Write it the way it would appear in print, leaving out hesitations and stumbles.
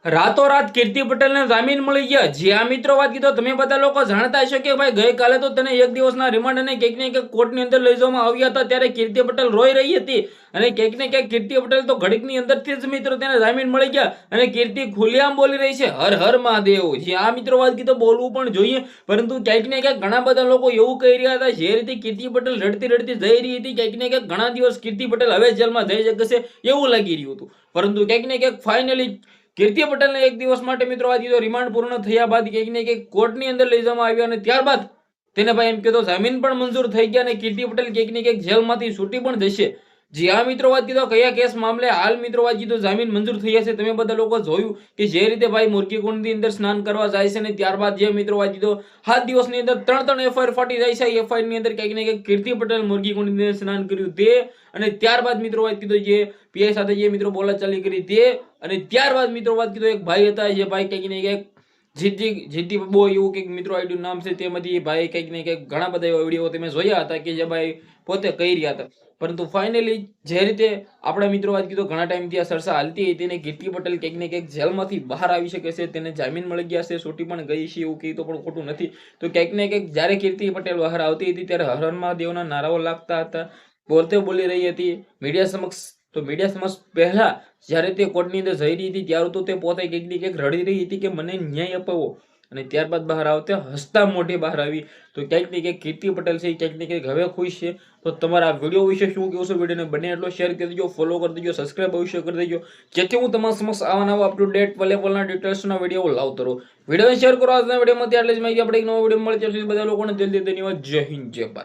રાતોરાત કીર્તિ પટેલને જામીન મળી ગયા. જી આ મિત્રો, વાત કીધો તમે બધા લોકો જાણતા હશો કે ભાઈ ગઈકાલે તો તને એક દિવસના રિમાન્ડ અને કંઈક ને કંઈક કોર્ટની અંદર લઈ જવામાં આવ્યા હતા. ત્યારે કીર્તિ પટેલ રોઈ રહી હતી અને કંઈક ને કંઈક કીર્તિ પટેલ તો ઘડીકની અંદરથી જ મિત્રો તેને જામીન મળી ગયા અને કીર્તિ ખુલ્લેઆમ બોલી રહી છે હર હર મહાદેવ. જી આ મિત્રો, વાત કીધો બોલવું પણ જોઈએ, પરંતુ ક્યાંક ને ક્યાંક ઘણા બધા લોકો એવું કહી રહ્યા હતા જે રીતે કીર્તિ પટેલ રડતી રડતી જઈ રહી હતી, ક્યાંક ને ક્યાંક ઘણા દિવસ કીર્તિ પટેલ હવે જેલમાં જઈ શકશે એવું લાગી રહ્યું હતું. પરંતુ ક્યાંક ને ક્યાંક ફાઇનલી કીર્તિ પટેલને એક દિવસ માટે મિત્રો આ કીધો રિમાન્ડ પૂર્ણ થયા બાદ કંઈક ને કંઈક કોર્ટની અંદર લઈ જવામાં આવ્યા અને ત્યારબાદ તેને ભાઈ એમ કીધો જામીન પણ મંજૂર થઈ ગયા અને કીર્તિ પટેલ કંઈક ને કંઈક જેલમાંથી છૂટી પણ જશે. જી આ મિત્રો, વાત કીધો કયા કેસ મામલે હાલ મિત્રો વાત કીધો જામીન મંજૂર થયા છે. તમે બધા લોકો જોયું કે જે રીતે ભાઈ મુરગી કુંડની અંદર સ્નાન કરવા જાય છે અને ત્યારબાદ જે મિત્રો વાત કીધો 7 દિવસની અંદર 3 એફઆઈઆર ફાટી જાય છે. એફઆઈઆર ની અંદર કંઈક ને કંઈક કીર્તિ પટેલ મુરગી કુંડની અંદર સ્નાન કર્યું તે અને ત્યારબાદ મિત્રો વાત કીધો જે પીઆઈ સાથે જે મિત્રો બોલાચાલી કરી તે અને ત્યારબાદ મિત્રો વાત કીધો એક ભાઈ હતા જે ભાઈ કંઈક ને કંઈક જીતી બો એવું કંઈક મિત્રો આઈડીનું નામ છે, તેમાંથી ભાઈ કંઈક ને કંઈક ઘણા બધા એવા વિડીયો તમે જોયા હતા કે જે ભાઈ પોતે કહી રહ્યા હતા. પરંતુ ફાઇનલી જે રીતે આપણા મિત્રો વાત કીધો ઘણા ટાઈમથી આ ચર્ચા હાલતી હતી અને કીર્તિ પટેલ કંઈક ને કંઈક જેલમાંથી બહાર આવી શકે છે, તેને જામીન મળી ગયા છે, છૂટી પણ ગઈ છે એવું કહી તો પણ ખોટું નથી. તો ક્યાંક ને ક્યાંક જ્યારે કીર્તિ પટેલ બહાર આવતી હતી ત્યારે હર હર મહાદેવના નારાઓ લાગતા હતા, પોતે બોલી રહી હતી મીડિયા સમક્ષ. તો મીડિયા સમક્ષ પહેલા જ્યારે તે કોર્ટની અંદર જઈ રહી હતી ત્યારે તો તે પોતે કંઈક ને કંઈક રડી રહી હતી કે મને ન્યાય અપાવો અને ત્યારબાદ બહાર આવતા હસતા મોઢે બહાર આવી. તો ક્યાંક ને ક્યાંક કીર્તિ પટેલ છે ક્યાંક ને ક્યાંક હવે ખુશ છે. તો તમારા વિડીયો વિશે શું કહો છો? વિડીયોને બને એટલો શેર કરી દેજો, ફોલો કરી દેજો, સબસ્ક્રાઇબ અવશ્ય કરી દેજો, જેથી હું તમારા સમક્ષ આવા નવા અપ ટુ ડેટ વેલેબલના ડિટેલ્સના વિડીયો લાવતો રહું. વિડીયોને શેર કરો. આજના વિડીયોમાં એટલે જ માહિતી આપણે એક નવો વિડીયો મળે ત્યાં સુધી બધા લોકોને દિલથી ધન્યવાદ. જય હિન્દ, જય ભારત.